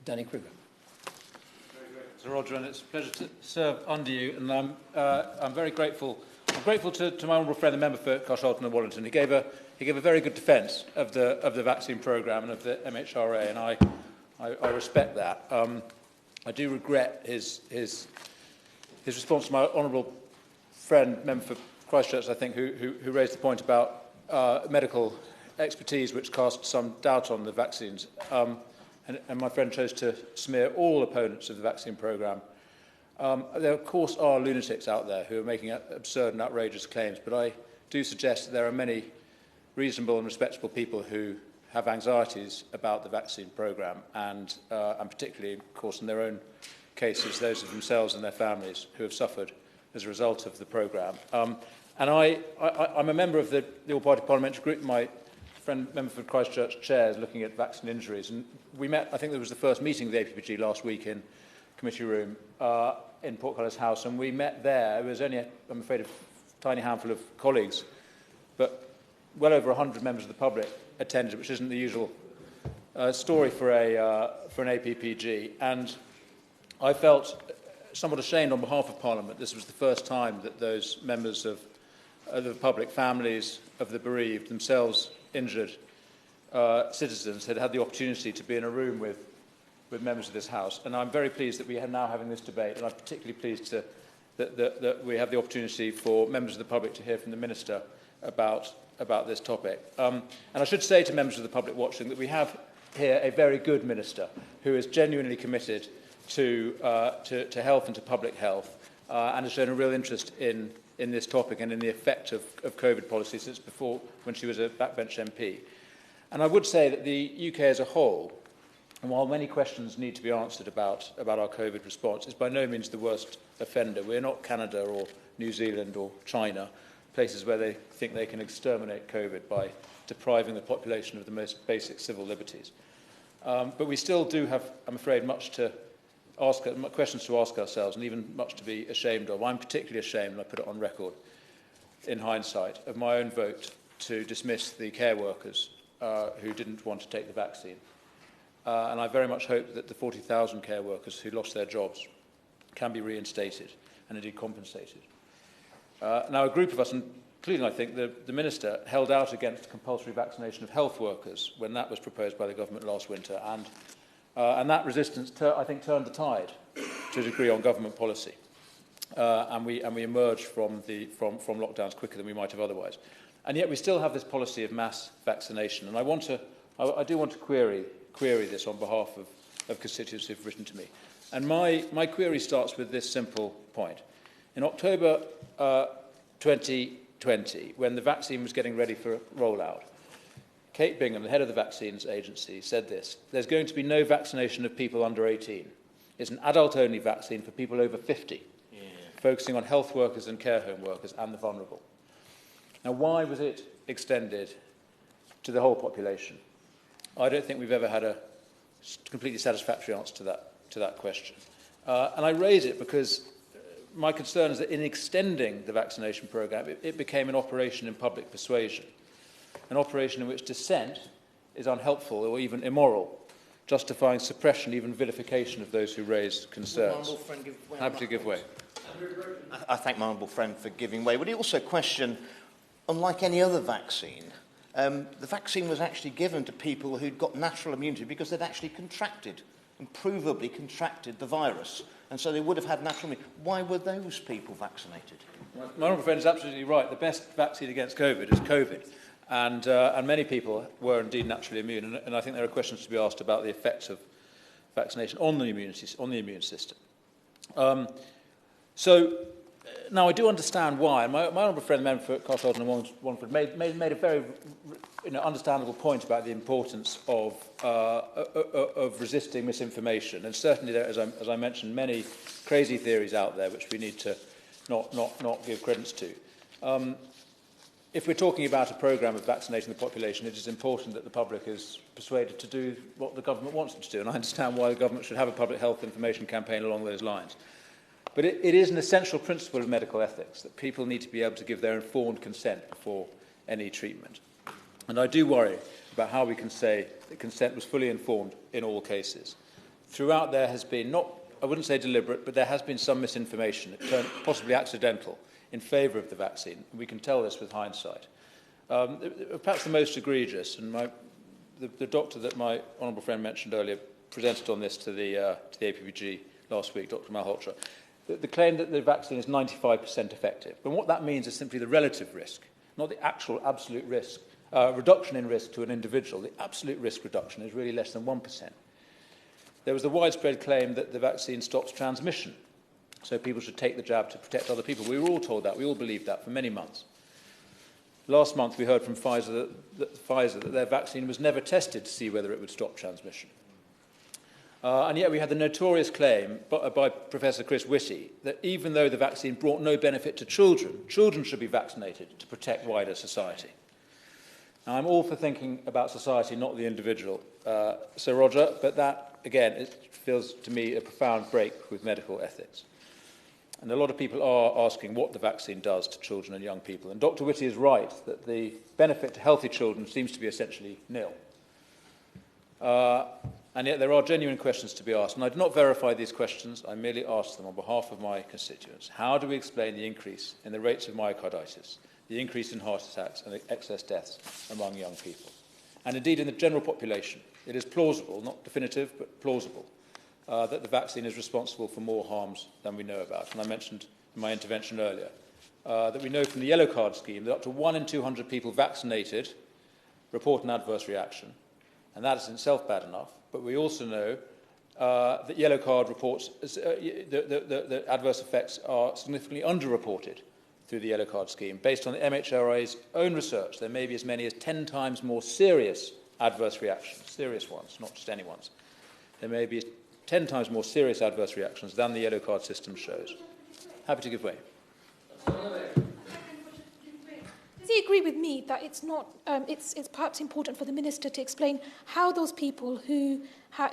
Danny Kruger. Sir Roger, and it's a pleasure to serve under you, and I'm very grateful. I'm grateful to my honourable friend, the member for Carshalton and Wallington. He gave a very good defence of the vaccine programme and of the MHRA, and I respect that. I do regret his response to my honourable friend, member for Christchurch, I think, who raised the point about medical expertise, which cast some doubt on the vaccines. And my friend chose to smear all opponents of the vaccine programme. There, of course, are lunatics out there who are making absurd and outrageous claims, but I do suggest that there are many reasonable and respectable people who have anxieties about the vaccine programme, and particularly, of course, in their own cases, those of themselves and their families who have suffered as a result of the programme. And I'm a member of the All-Party Parliamentary Group. My friend, member for Christchurch, chairs looking at vaccine injuries. And we met, I think there was the first meeting of the APPG last week in committee room in Portcullis House, and we met there. It was only, I'm afraid, a tiny handful of colleagues, but well over 100 members of the public attended, which isn't the usual story for an APPG. And I felt somewhat ashamed on behalf of Parliament. This was the first time that those members of the public, families of the bereaved, themselves injured citizens, had had the opportunity to be in a room with members of this House. And I'm very pleased that we are now having this debate, and I'm particularly pleased that we have the opportunity for members of the public to hear from the Minister about this topic. And I should say to members of the public watching that we have here a very good Minister who is genuinely committed to health and to public health, and has shown a real interest in this topic and in the effect of COVID policy since before, when she was a backbench MP. And I would say that the UK as a whole, and while many questions need to be answered about our COVID response, is by no means the worst offender. We're not Canada or New Zealand or China, places where they think they can exterminate COVID by depriving the population of the most basic civil liberties. But we still do have, I'm afraid, questions to ask ourselves, and even much to be ashamed of. I'm particularly ashamed, and I put it on record in hindsight, of my own vote to dismiss the care workers who didn't want to take the vaccine. And I very much hope that the 40,000 care workers who lost their jobs can be reinstated and indeed compensated. Now, a group of us, including, I think, the Minister, held out against compulsory vaccination of health workers when that was proposed by the government last winter, and that resistance, I think, turned the tide to a degree on government policy, and we emerged from lockdowns quicker than we might have otherwise. And yet we still have this policy of mass vaccination, and I do want to query this on behalf of constituents who've written to me. And my query starts with this simple point. In October 2020, when the vaccine was getting ready for rollout, Kate Bingham, the head of the Vaccines Agency, said this: "There's going to be no vaccination of people under 18. It's an adult-only vaccine for people over 50, focusing on health workers and care home workers and the vulnerable." Now, why was it extended to the whole population? I don't think we've ever had a completely satisfactory answer to that question. And I raise it because my concern is that in extending the vaccination programme, it became an operation in public persuasion, an operation in which dissent is unhelpful or even immoral, justifying suppression, even vilification of those who raised concerns. Happy to give way. I thank my honourable friend for giving way. Would he also question, unlike any other vaccine, the vaccine was actually given to people who'd got natural immunity because they'd actually contracted and provably contracted the virus, and so they would have had natural immunity. Why were those people vaccinated? My honourable friend is absolutely right. The best vaccine against COVID is COVID, and many people were indeed naturally immune, and I think there are questions to be asked about the effects of vaccination on the immune system. Now, I do understand why, and my honourable friend, the member for Carshalton and Wallingford, made a very understandable point about the importance of resisting misinformation. And certainly there, as I mentioned, many crazy theories out there which we need to not give credence to. If we're talking about a programme of vaccinating the population, it is important that the public is persuaded to do what the government wants them to do, and I understand why the government should have a public health information campaign along those lines. But it is an essential principle of medical ethics that people need to be able to give their informed consent before any treatment. And I do worry about how we can say that consent was fully informed in all cases. throughout there has been, not, I wouldn't say deliberate, but there has been some misinformation, possibly accidental, in favour of the vaccine. We can tell this with hindsight. Perhaps the most egregious, and the doctor that my honourable friend mentioned earlier presented on this to the APPG last week, Dr. Malhotra, the claim that the vaccine is 95% effective. But what that means is simply the relative risk, not the actual absolute risk, reduction in risk to an individual. The absolute risk reduction is really less than 1%. There was the widespread claim that the vaccine stops transmission, so people should take the jab to protect other people. We were all told that. We all believed that for many months. Last month, we heard from Pfizer that their vaccine was never tested to see whether it would stop transmission. And yet we had the notorious claim by Professor Chris Whitty that even though the vaccine brought no benefit to children, children should be vaccinated to protect wider society. Now, I'm all for thinking about society, not the individual, Sir Roger, but that, again, it feels to me a profound break with medical ethics. And a lot of people are asking what the vaccine does to children and young people. And Dr. Whitty is right that the benefit to healthy children seems to be essentially nil. And yet there are genuine questions to be asked. And I do not verify these questions. I merely ask them on behalf of my constituents. How do we explain the increase in the rates of myocarditis, the increase in heart attacks and the excess deaths among young people? And indeed in the general population, it is plausible, not definitive, but plausible, that the vaccine is responsible for more harms than we know about. And I mentioned in my intervention earlier that we know from the yellow card scheme that up to 1 in 200 people vaccinated report an adverse reaction. And that is in itself bad enough. But we also know that yellow card reports, the adverse effects are significantly underreported through the yellow card scheme. Based on the MHRA's own research, there may be as many as 10 times more serious adverse reactions, serious ones, not just any ones. There may be 10 times more serious adverse reactions than the yellow card system shows. Happy to give way. Does he agree with me that it's not? It's perhaps important for the minister to explain how those people who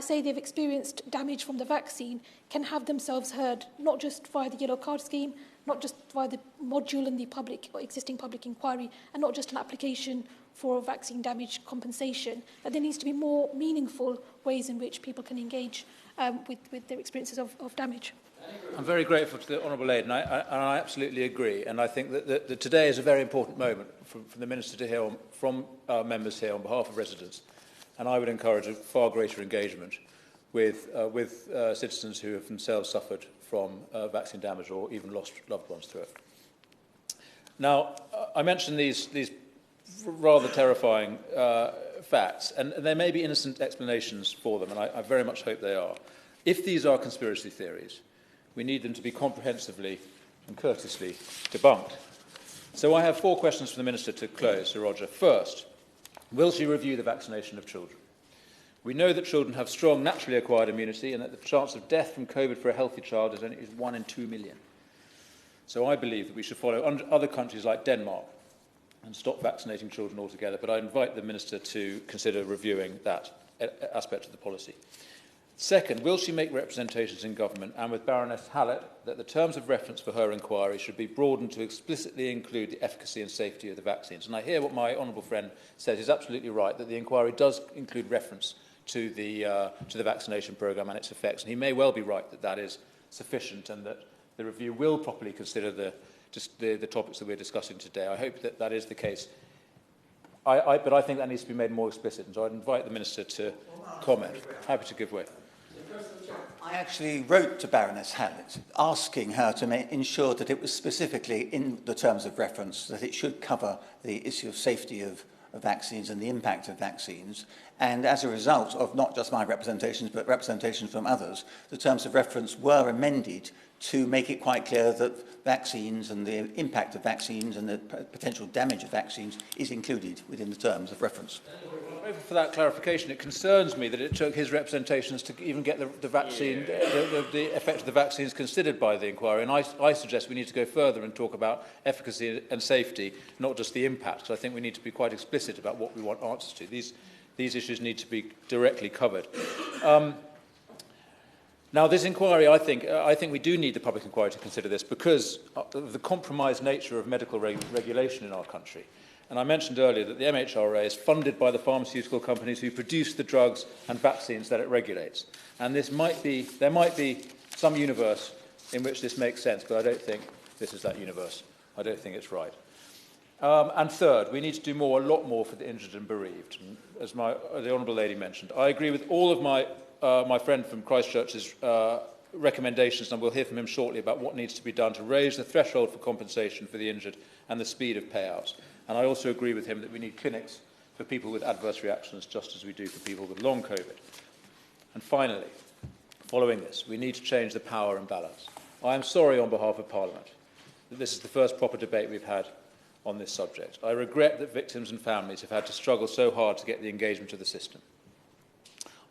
say they've experienced damage from the vaccine can have themselves heard, not just via the yellow card scheme, not just via the module in the existing public inquiry, and not just an application for vaccine damage compensation. That there needs to be more meaningful ways in which people can engage with their experiences of damage. I'm very grateful to the Honourable Lady, and I absolutely agree. And I think that today is a very important moment for the Minister to hear from members here on behalf of residents. And I would encourage a far greater engagement with citizens who have themselves suffered from vaccine damage or even lost loved ones through it. Now, I mentioned these rather terrifying facts, and there may be innocent explanations for them, and I very much hope they are. If these are conspiracy theories, we need them to be comprehensively and courteously debunked. So I have 4 questions for the Minister to close, Sir Roger. First, will she review the vaccination of children? We know that children have strong naturally acquired immunity and that the chance of death from COVID for a healthy child is 1 in 2 million. So I believe that we should follow other countries like Denmark and stop vaccinating children altogether. But I invite the Minister to consider reviewing that aspect of the policy. Second, will she make representations in government and with Baroness Hallett that the terms of reference for her inquiry should be broadened to explicitly include the efficacy and safety of the vaccines? And I hear what my honourable friend says is absolutely right, that the inquiry does include reference to the vaccination programme and its effects. And he may well be right that that is sufficient and that the review will properly consider the topics that we're discussing today. I hope that that is the case. But I think that needs to be made more explicit. And so I'd invite the Minister to comment. Happy to give way. I actually wrote to Baroness Hallett asking her to ensure that it was specifically in the terms of reference, that it should cover the issue of safety of vaccines and the impact of vaccines. And as a result of not just my representations, but representations from others, the terms of reference were amended to make it quite clear that vaccines and the impact of vaccines and the potential damage of vaccines is included within the terms of reference. For that clarification, it concerns me that it took his representations to even get the vaccine, the effect of the vaccines considered by the inquiry. And I suggest we need to go further and talk about efficacy and safety, not just the impact. Because I think we need to be quite explicit about what we want answers to. These issues need to be directly covered. Now, this inquiry, I think we do need the public inquiry to consider this because of the compromised nature of medical regulation in our country. And I mentioned earlier that the MHRA is funded by the pharmaceutical companies who produce the drugs and vaccines that it regulates. And there might be some universe in which this makes sense, but I don't think this is that universe. I don't think it's right. And third, we need to do a lot more for the injured and bereaved, as the Honourable Lady mentioned. I agree with all of my friend from Christchurch's recommendations, and we'll hear from him shortly about what needs to be done to raise the threshold for compensation for the injured and the speed of payouts. And I also agree with him that we need clinics for people with adverse reactions, just as we do for people with long COVID. And finally, following this, we need to change the power imbalance. I am sorry on behalf of Parliament that this is the first proper debate we've had on this subject. I regret that victims and families have had to struggle so hard to get the engagement of the system.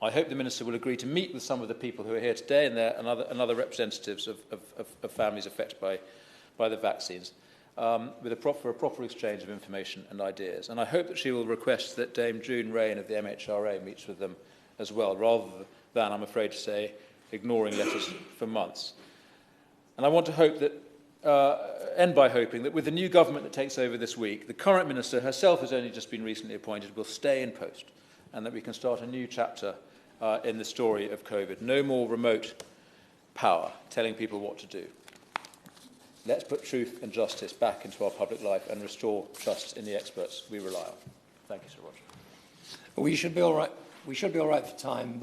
I hope the Minister will agree to meet with some of the people who are here today and other representatives of families affected by the vaccines for a proper exchange of information and ideas. And I hope that she will request that Dame June Rain of the MHRA meets with them as well, rather than, I'm afraid to say, ignoring letters for months. And I want to hope that end by hoping that with the new government that takes over this week, the current Minister herself has only just been recently appointed, will stay in post, and that we can start a new chapter in the story of COVID. No more remote power telling people what to do. Let's put truth and justice back into our public life and restore trust in the experts we rely on. Thank you, Sir Roger. We should be all right. We should be all right for time.